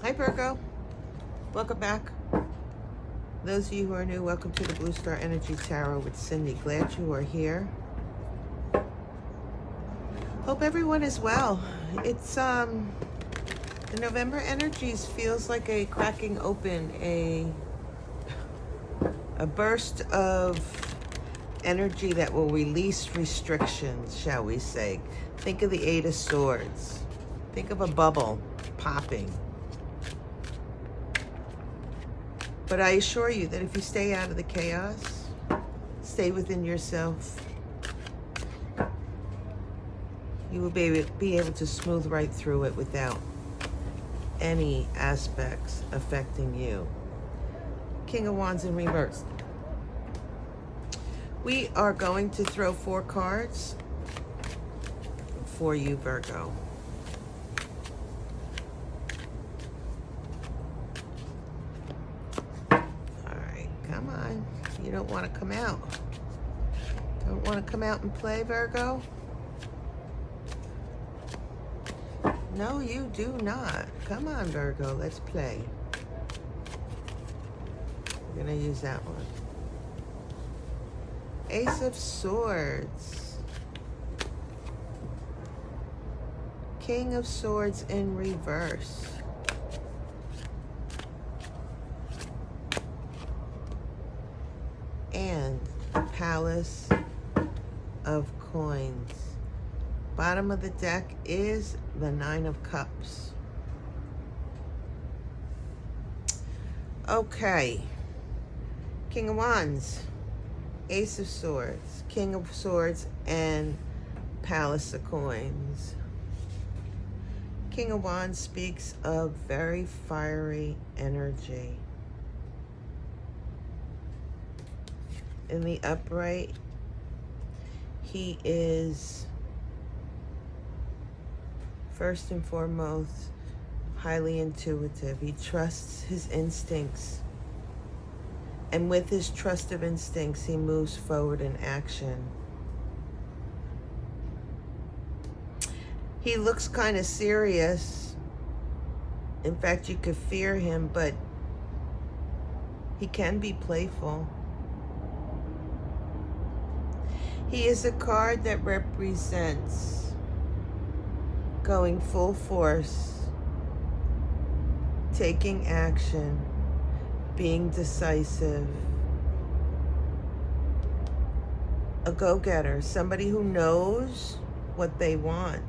Hi Virgo, welcome back. Those of you who are new, welcome to the Blue Star Energy Tarot with Cindy. Glad you are here. Hope everyone is well. It's the November energies feels like a cracking open, a burst of energy that will release restrictions, shall we say. Think of the Eight of Swords. Think of a bubble popping. But I assure you that if you stay out of the chaos, stay within yourself, you will be able to smooth right through it without any aspects affecting you. King of Wands in reverse. We are going to throw 4 cards for you, Virgo. Come on, you don't want to come out. Don't want to come out and play, Virgo? No, you do not. Come on, Virgo, let's play. We're going to use that one. Ace of Swords. King of Swords in reverse. And the Palace of Coins. Bottom of the deck is the 9 of Cups. Okay. King of Wands, Ace of Swords, King of Swords, and Palace of Coins. King of Wands speaks of very fiery energy. In the upright, he is first and foremost highly intuitive. He trusts his instincts, and with his trust of instincts, he moves forward in action. He looks kind of serious. In fact, you could fear him, but he can be playful. He is a card that represents going full force, taking action, being decisive, a go-getter, somebody who knows what they want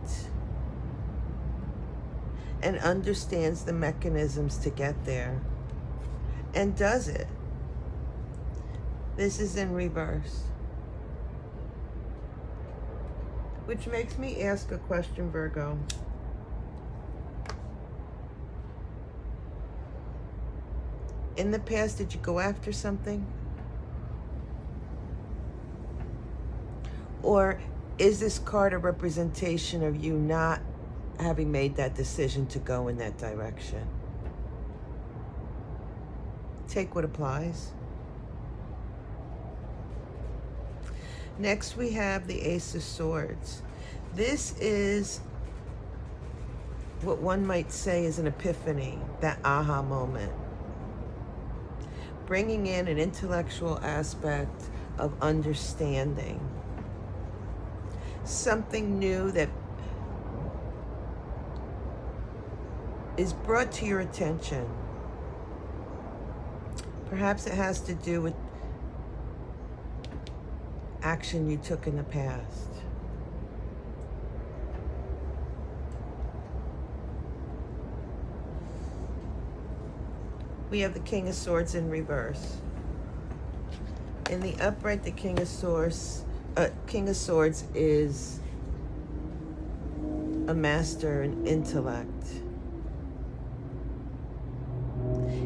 and understands the mechanisms to get there and does it. This is in reverse. Which makes me ask a question, Virgo. In the past, did you go after something? Or is this card a representation of you not having made that decision to go in that direction? Take what applies. Next, we have the Ace of Swords. This is what one might say is an epiphany, that aha moment. Bringing in an intellectual aspect of understanding. Something new that is brought to your attention. Perhaps it has to do with action you took in the past. We have the King of Swords in reverse. In the upright, the King of Swords is a master in intellect.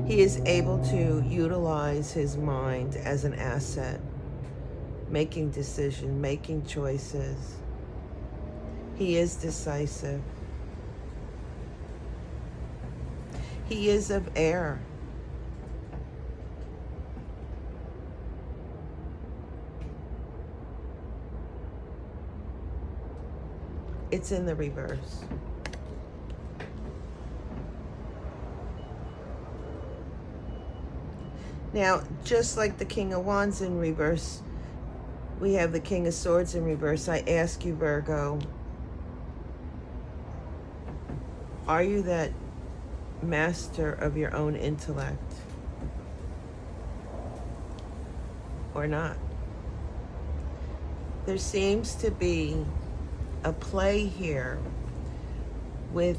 He is able to utilize his mind as an asset, making decisions, making choices. He is decisive. He is of air. It's in the reverse. Now, just like the King of Wands in reverse, we have the King of Swords in reverse. I ask you, Virgo, are you that master of your own intellect or not? There seems to be a play here with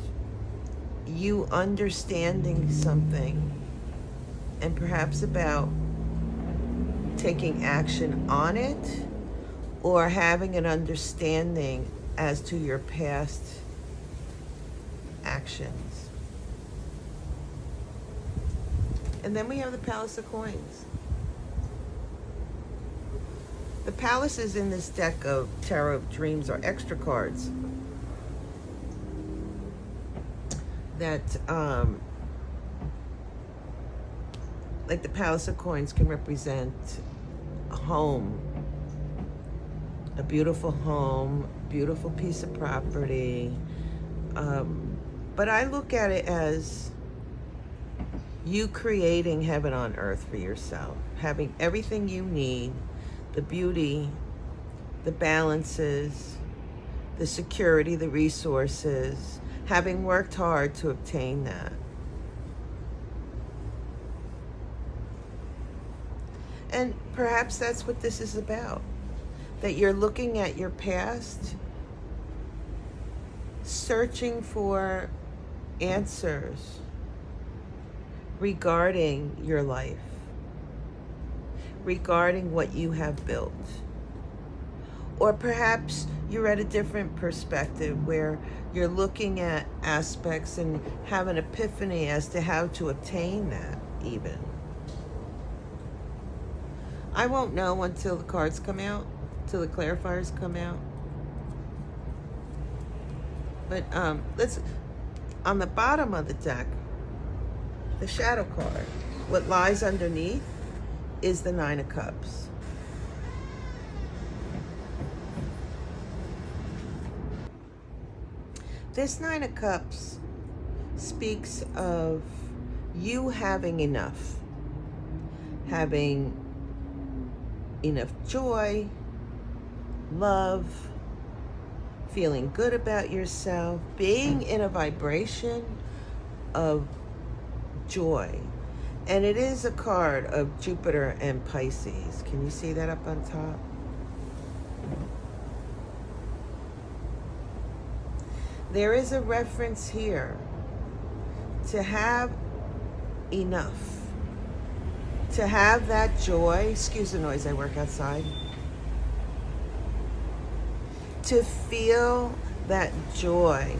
you understanding something and perhaps about taking action on it, or having an understanding as to your past actions. And then we have the Palace of Coins. The palaces in this deck of Tarot of Dreams are extra cards that, like the Palace of Coins can represent a home, a beautiful home, beautiful piece of property. But I look at it as you creating heaven on earth for yourself, having everything you need, the beauty, the balances, the security, the resources, having worked hard to obtain that. And perhaps that's what this is about, that you're looking at your past, searching for answers regarding your life, regarding what you have built. Or perhaps you're at a different perspective where you're looking at aspects and have an epiphany as to how to obtain that even. I won't know until the cards come out, till the clarifiers come out. But let's, on the bottom of the deck, the shadow card, what lies underneath is the Nine of Cups. This Nine of Cups speaks of you having enough joy, love, feeling good about yourself, being in a vibration of joy. And it is a card of Jupiter and Pisces. Can you see that up on top? There is a reference here to have enough, to have that joy. Excuse the noise, I work outside. To feel that joy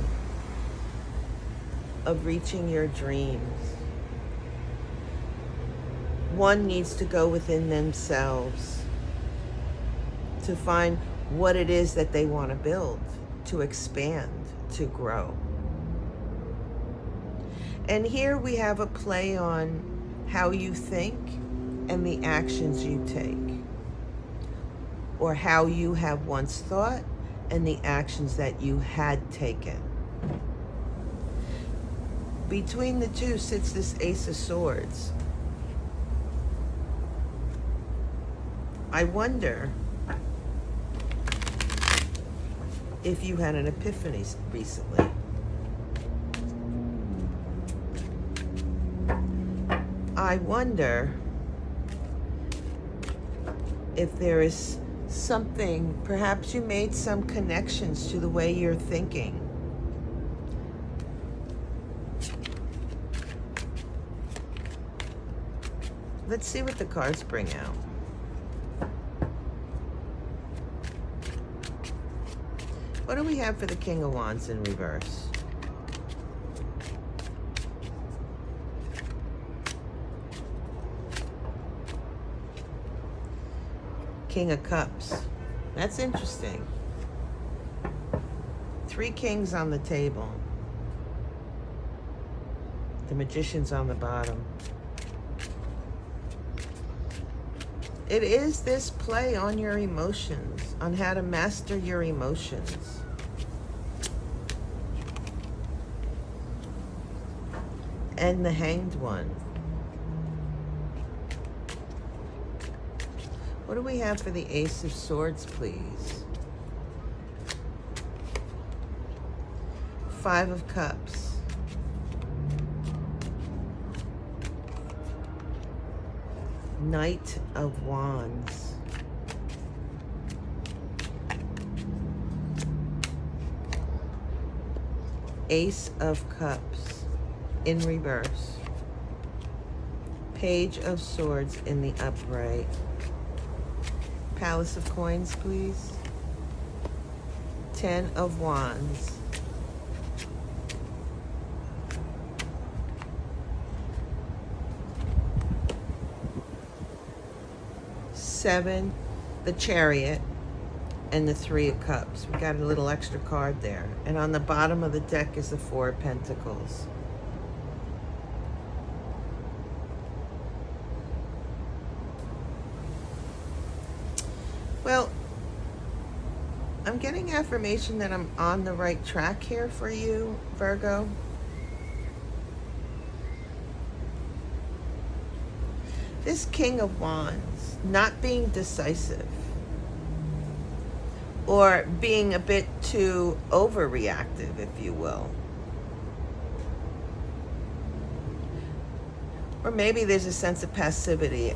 of reaching your dreams. One needs to go within themselves to find what it is that they want to build, to expand, to grow. And here we have a play on how you think and the actions you take, or how you have once thought and the actions that you had taken. Between the two sits this Ace of Swords. I wonder if you had an epiphany recently. I wonder if there is something, perhaps you made some connections to the way you're thinking. Let's see what the cards bring out. What do we have for the King of Wands in reverse? King of Cups. That's interesting. 3 kings on the table. The Magician's on the bottom. It is this play on your emotions, on how to master your emotions. And the Hanged One. What do we have for the Ace of Swords, please? Five of Cups. Knight of Wands. Ace of Cups in reverse. Page of Swords in the upright. Palace of Coins, please. Ten of Wands. Seven, the Chariot, and the Three of Cups. We got a little extra card there. And on the bottom of the deck is the Four of Pentacles. Well, I'm getting affirmation that I'm on the right track here for you, Virgo. This King of Wands, not being decisive or being a bit too overreactive, if you will. Or maybe there's a sense of passivity.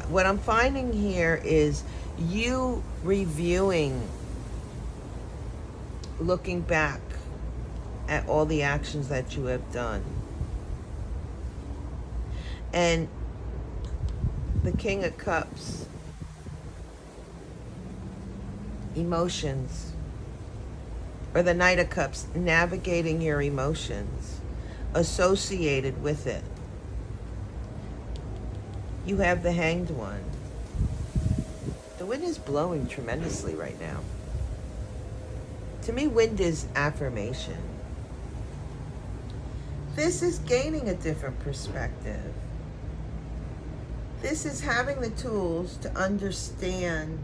What I'm finding here is you reviewing, looking back at all the actions that you have done. And the King of Cups, emotions, or the Knight of Cups, navigating your emotions associated with it. You have the Hanged One. The wind is blowing tremendously right now. To me, wind is affirmation. This is gaining a different perspective. This is having the tools to understand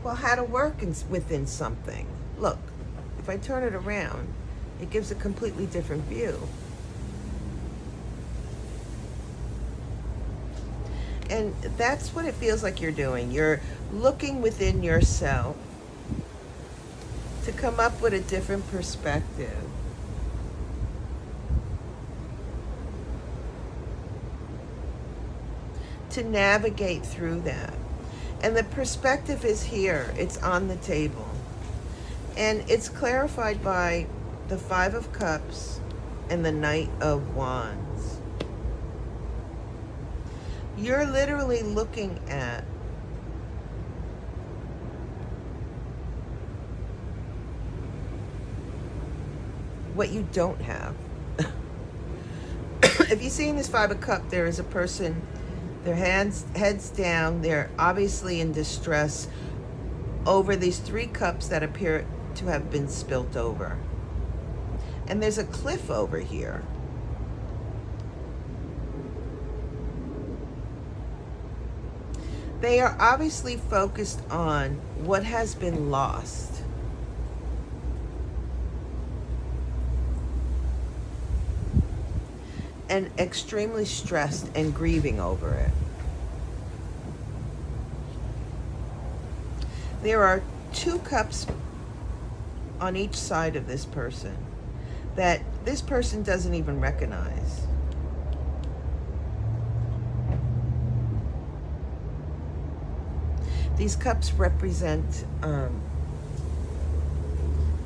how to work within something. Look, if I turn it around, it gives a completely different view. And that's what it feels like you're doing. You're looking within yourself to come up with a different perspective. To navigate through that. And the perspective is here. It's on the table. And it's clarified by the Five of Cups and the Knight of Wands. You're literally looking at what you don't have. If you see in this Five of Cups, there is a person, their heads down, they're obviously in distress over these three cups that appear to have been spilt over. And there's a cliff over here. They are obviously focused on what has been lost. And extremely stressed and grieving over it. There are two cups on each side of this person that this person doesn't even recognize. These cups represent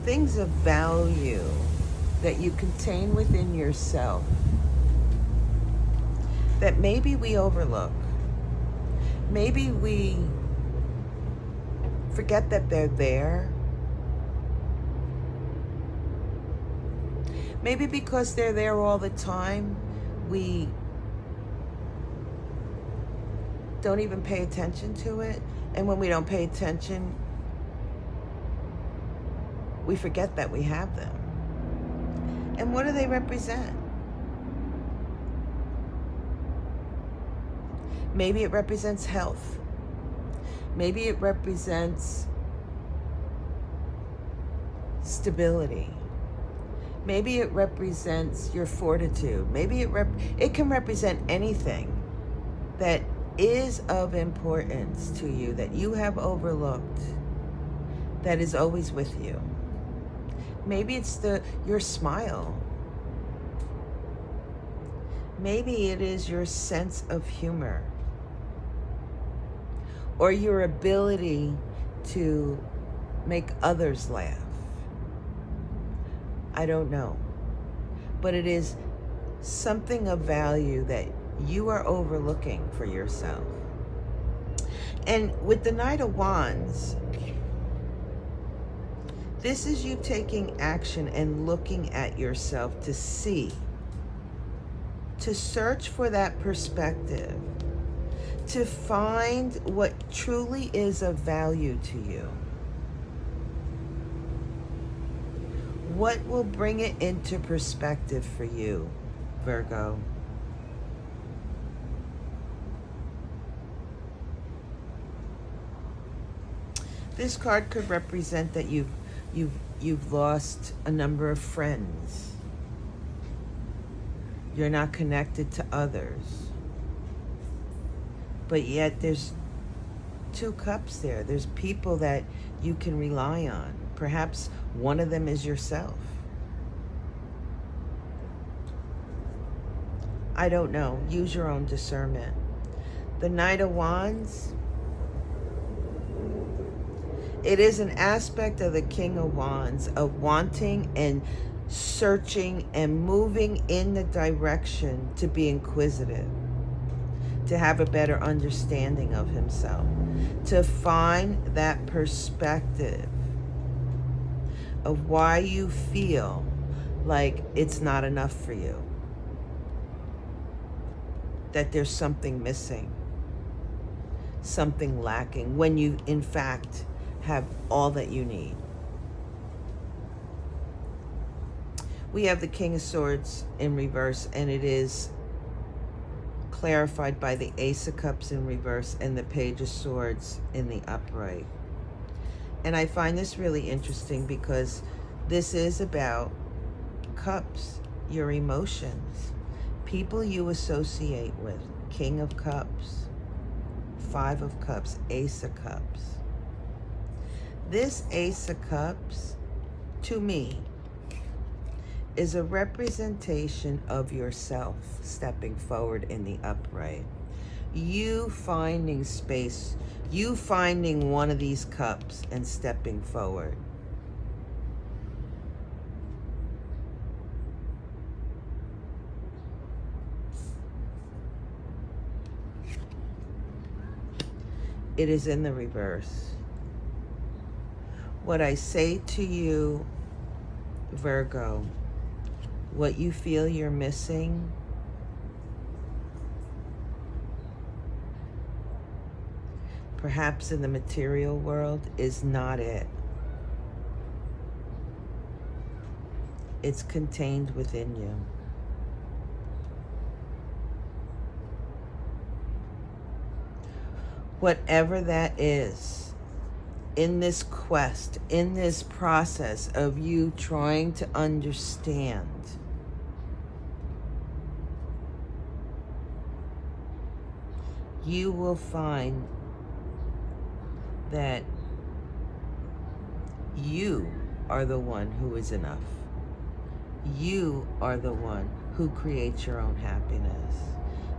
things of value that you contain within yourself that maybe we overlook. Maybe we forget that they're there. Maybe because they're there all the time, we don't even pay attention to it. And when we don't pay attention, we forget that we have them. And what do they represent? Maybe it represents health. Maybe it represents stability. Maybe it represents your fortitude. Maybe it can represent anything that is of importance to you that you have overlooked, that is always with you. Maybe it's your smile. Maybe it is your sense of humor, or your ability to make others laugh. I don't know. But it is something of value that you are overlooking for yourself. And with the Knight of Wands, this is you taking action and looking at yourself to see, to search for that perspective, to find what truly is of value to you. What will bring it into perspective for you, Virgo? This card could represent that you've lost a number of friends. You're not connected to others. But yet there's 2 cups there. There's people that you can rely on. Perhaps one of them is yourself. I don't know. Use your own discernment. The Knight of Wands, it is an aspect of the King of Wands of wanting and searching and moving in the direction to be inquisitive, to have a better understanding of himself, to find that perspective of why you feel like it's not enough for you, that there's something missing, something lacking, when you in fact have all that you need. We have the King of Swords in reverse, and it is clarified by the Ace of Cups in reverse and the Page of Swords in the upright. And I find this really interesting because this is about cups, your emotions, people you associate with. King of Cups, 5 of Cups, Ace of Cups. This Ace of Cups, to me, is a representation of yourself stepping forward in the upright. You finding space, you finding one of these cups and stepping forward. It is in the reverse. What I say to you, Virgo, what you feel you're missing, perhaps in the material world, is not it. It's contained within you. Whatever that is, in this quest, in this process of you trying to understand, you will find that you are the one who is enough. You are the one who creates your own happiness.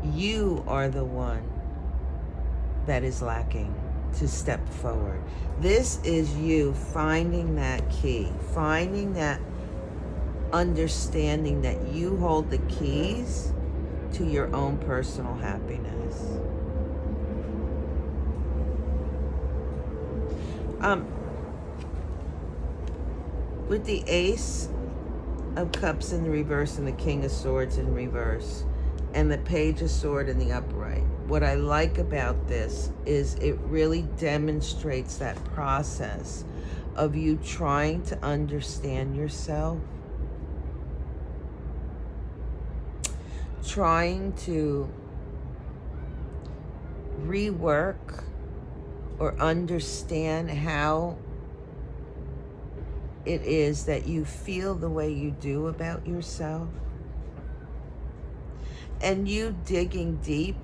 You are the one that is lacking to step forward. This is you finding that key, finding that understanding that you hold the keys to your own personal happiness. With the Ace of Cups in the reverse and the King of Swords in reverse and the Page of Swords in the upright, what I like about this is it really demonstrates that process of you trying to understand yourself, trying to rework or understand how it is that you feel the way you do about yourself, and you digging deep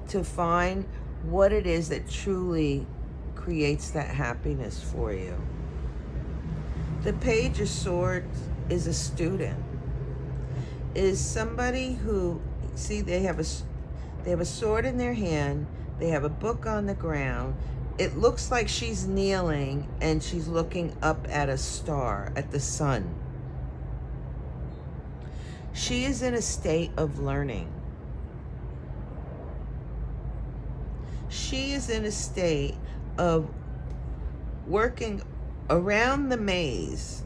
to find what it is that truly creates that happiness for you. The Page of Swords is a student, is somebody who, see, they have a sword in their hand, they have a book on the ground. It looks like she's kneeling and she's looking up at a star, at the sun. She is in a state of learning. She is in a state of working around the maze,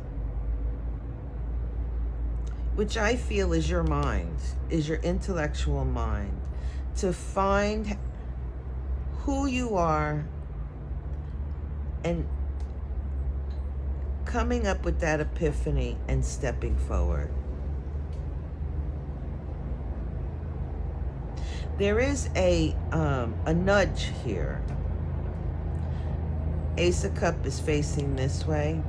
which I feel is your mind, is your intellectual mind, to find who you are and coming up with that epiphany and stepping forward. There is a nudge here. Ace of Cups is facing this way.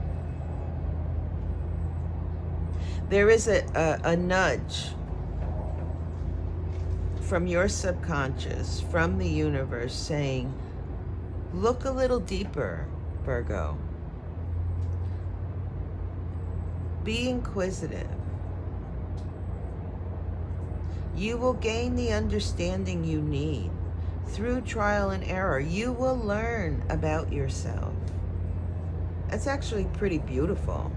There is a nudge from your subconscious, from the universe, saying, look a little deeper, Virgo. Be inquisitive. You will gain the understanding you need. Through trial and error, you will learn about yourself. That's actually pretty beautiful.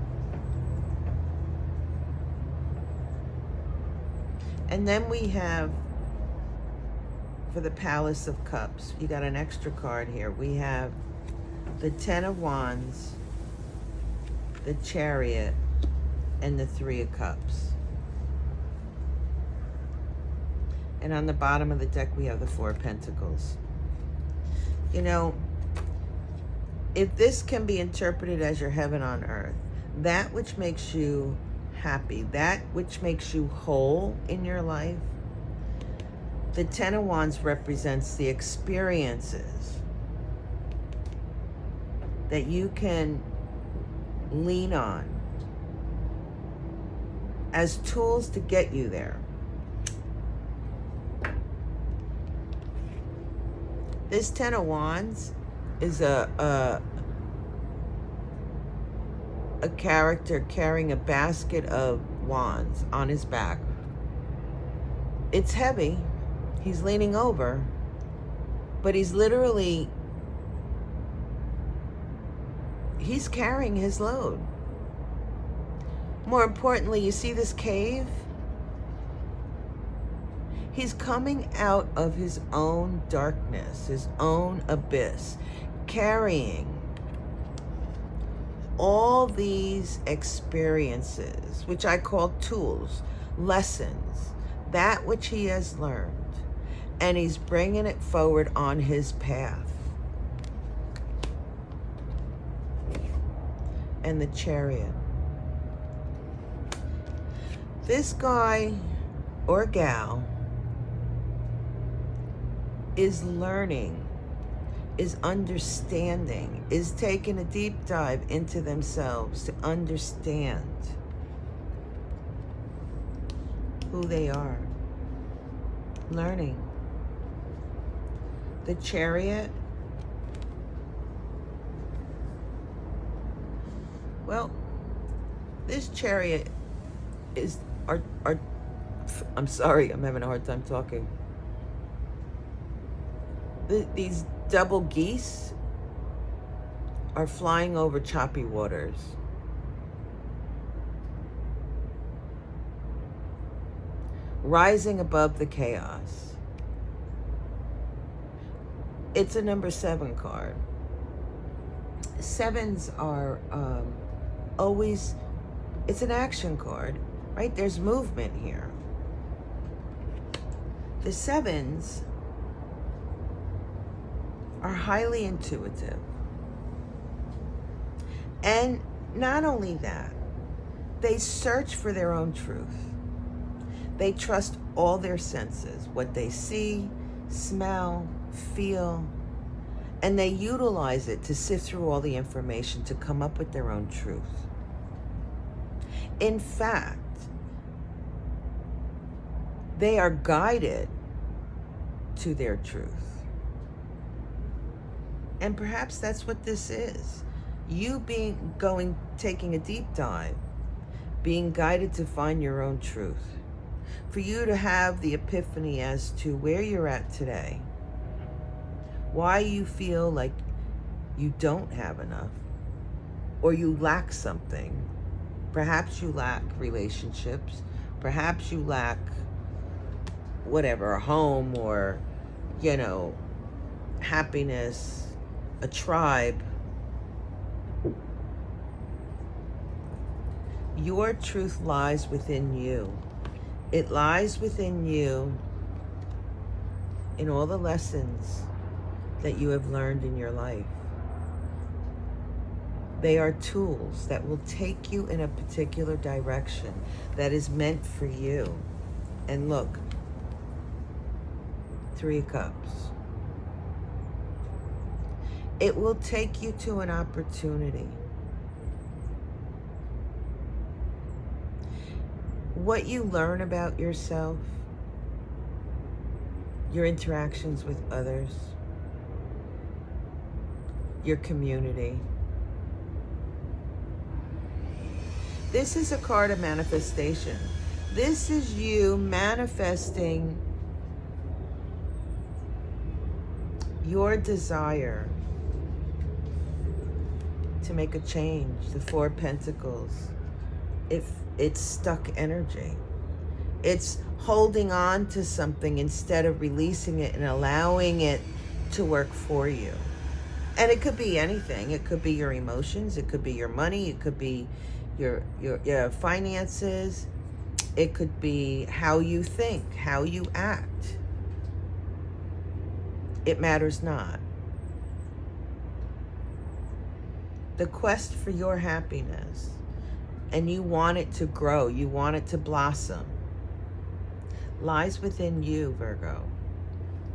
And then we have, for the Palace of Cups, you got an extra card here. We have the Ten of Wands, the Chariot, and the Three of Cups. And on the bottom of the deck, we have the Four of Pentacles. You know, if this can be interpreted as your heaven on earth, that which makes you happy, that which makes you whole in your life, the Ten of Wands represents the experiences that you can lean on as tools to get you there. This Ten of Wands is a character carrying a basket of wands on his back. It's heavy. He's leaning over, but he's literally, he's carrying his load. More importantly, you see this cave? He's coming out of his own darkness, his own abyss, carrying all these experiences, which I call tools, lessons, that which he has learned, and he's bringing it forward on his path. And the Chariot. This guy or gal is learning, is understanding, is taking a deep dive into themselves to understand who they are. Learning. The Chariot. Well, this Chariot is I'm sorry, I'm having a hard time talking. These double geese are flying over choppy waters. Rising above the chaos. It's a number 7 card. Sevens are always, it's an action card, right? There's movement here. The sevens are highly intuitive. And not only that, they search for their own truth. They trust all their senses, what they see, smell, feel, And they utilize it to sift through all the information to come up with their own truth. In fact, they are guided to their truth. And perhaps that's what this is. You taking a deep dive, being guided to find your own truth. For you to have the epiphany as to where you're at today, why you feel like you don't have enough, or you lack something. Perhaps you lack relationships, perhaps you lack whatever, a home, or, happiness, a tribe. Your truth lies within you. It lies within you in all the lessons that you have learned in your life. They are tools that will take you in a particular direction that is meant for you. And look, 3 of Cups. It will take you to an opportunity. What you learn about yourself, your interactions with others, your community. This is a card of manifestation. This is you manifesting your desire to make a change. The 4 of Pentacles. It's stuck energy. It's holding on to something instead of releasing it and allowing it to work for you. And it could be anything. It could be your emotions. It could be your money. It could be your finances. It could be how you think, how you act. It matters not. The quest for your happiness, and you want it to grow, you want it to blossom, lies within you, Virgo.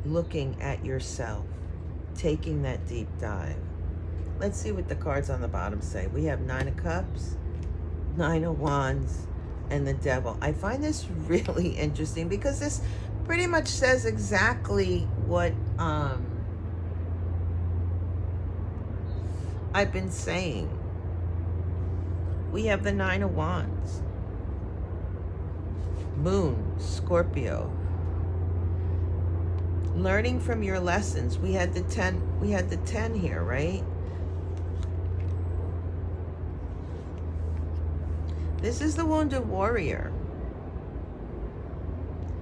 Looking at yourself, taking that deep dive. Let's see what the cards on the bottom say. We have 9 of Cups, 9 of Wands, and the Devil. I find this really interesting because this pretty much says exactly what I've been saying. We have the 9 of Wands. Moon, Scorpio. Learning from your lessons. We had the 10 here, right? This is the wounded warrior.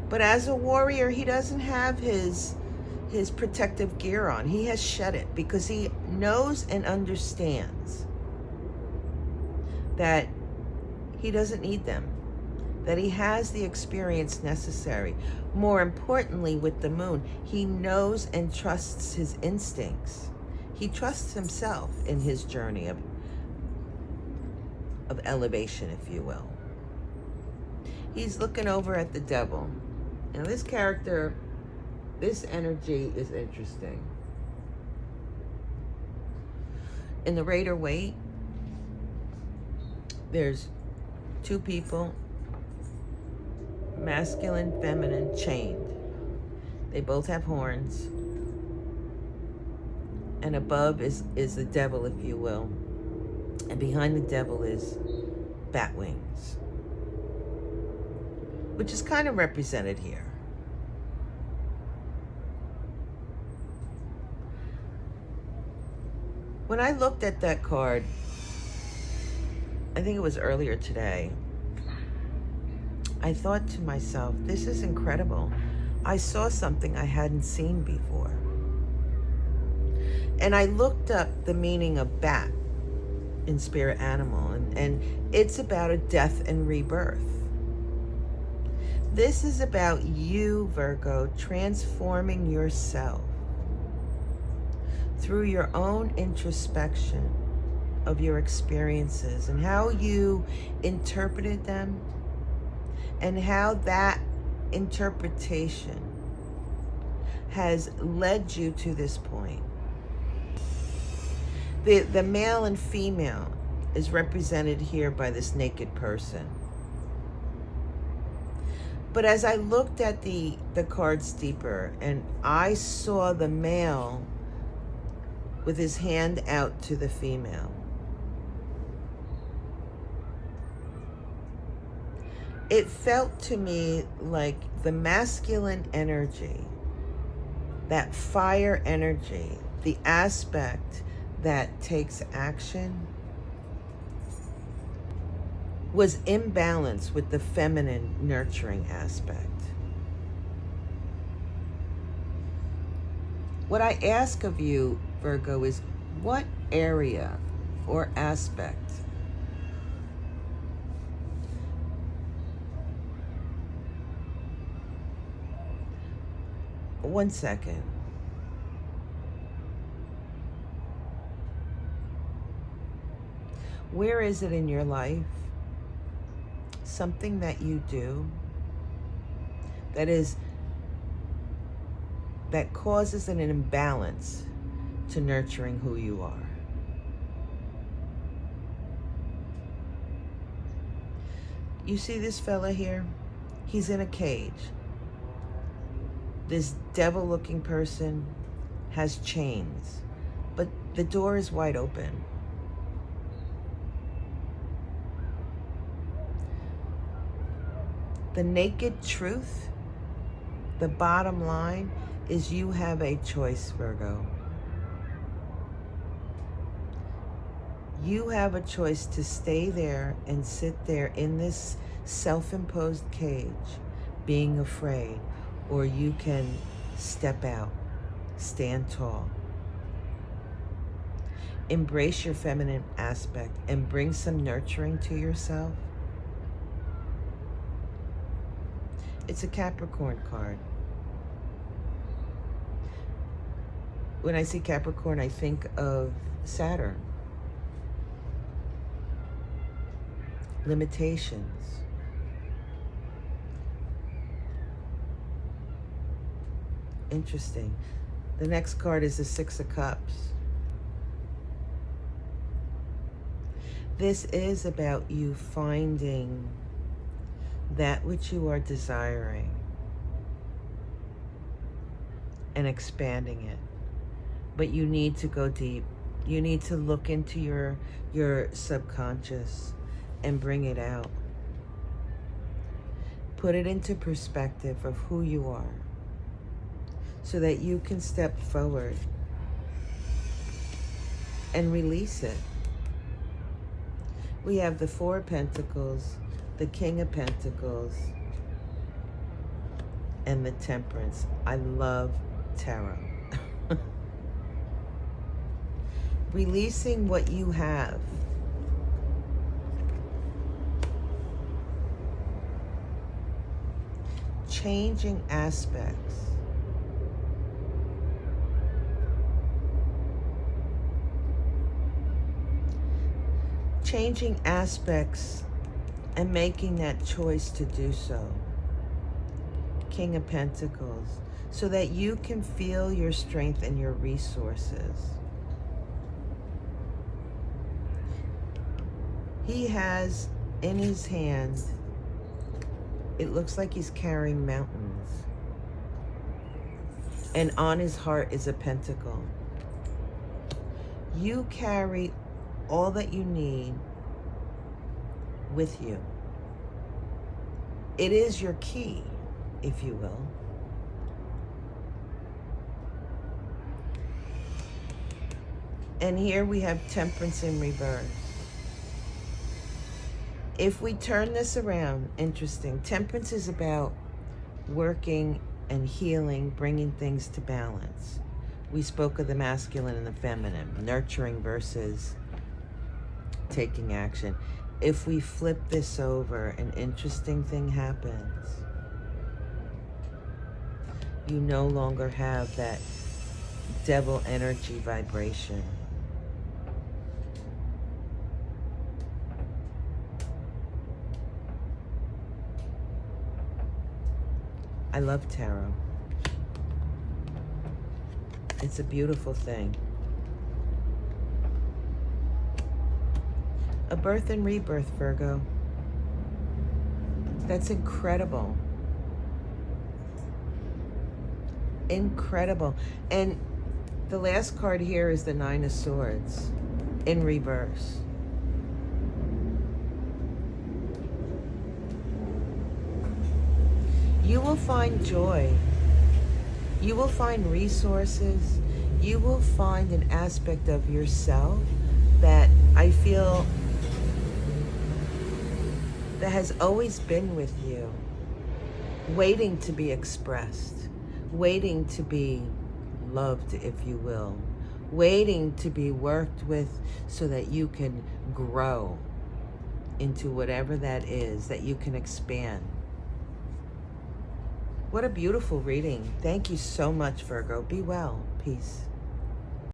But as a warrior, he doesn't have his protective gear on. He has shed it because he knows and understands that he doesn't need them, that he has the experience necessary. More importantly, with the moon, he knows and trusts his instincts. He trusts himself in his journey of elevation, if you will. He's looking over at the Devil. Now this character, this energy is interesting. In the Rider Waite, there's 2 people, masculine, feminine, chained. They both have horns. And above is the Devil, if you will. And behind the Devil is bat wings, which is kind of represented here. When I looked at that card, I think it was earlier today, I thought to myself, this is incredible. I saw something I hadn't seen before. And I looked up the meaning of bat in spirit animal, and it's about a death and rebirth. This is about you, Virgo, transforming yourself through your own introspection of your experiences and how you interpreted them and how that interpretation has led you to this point. The male and female is represented here by this naked person. But as I looked at the cards deeper, and I saw the male with his hand out to the female, it felt to me like the masculine energy, that fire energy, the aspect that takes action, was imbalanced with the feminine nurturing aspect. What I ask of you, Virgo, is what area or aspect one second. Where is it in your life, something that you do that causes an imbalance to nurturing who you are? You see this fella here? He's in a cage. This devil-looking person has chains, but the door is wide open. The naked truth, the bottom line, is you have a choice, Virgo. You have a choice to stay there and sit there in this self-imposed cage, being afraid, or you can step out, stand tall, embrace your feminine aspect, and bring some nurturing to yourself. It's a Capricorn card. When I see Capricorn, I think of Saturn. Limitations. Interesting. The next card is the Six of Cups. This is about you finding that which you are desiring and expanding it. But you need to go deep. You need to look into your subconscious and bring it out. Put it into perspective of who you are so that you can step forward and release it. We have the Four of Pentacles, the King of Pentacles, and the Temperance. I love tarot. Releasing what you have. Changing aspects. Changing aspects and making that choice to do so. King of Pentacles. So that you can feel your strength and your resources. He has in his hand, it looks like he's carrying mountains. And on his heart is a pentacle. You carry all that you need with you. It is your key, if you will. And here we have Temperance in reverse. If we turn this around, interesting. Temperance is about working and healing, bringing things to balance. We spoke of the masculine and the feminine, nurturing versus taking action. If we flip this over, an interesting thing happens. You no longer have that devil energy vibration. I love tarot. It's a beautiful thing. A birth and rebirth, Virgo. That's incredible. Incredible. And the last card here is the Nine of Swords in reverse. You will find joy. You will find resources. You will find an aspect of yourself that I feel that has always been with you, waiting to be expressed, waiting to be loved, if you will, waiting to be worked with so that you can grow into whatever that is, that you can expand. What a beautiful reading. Thank you so much, Virgo. Be well. Peace.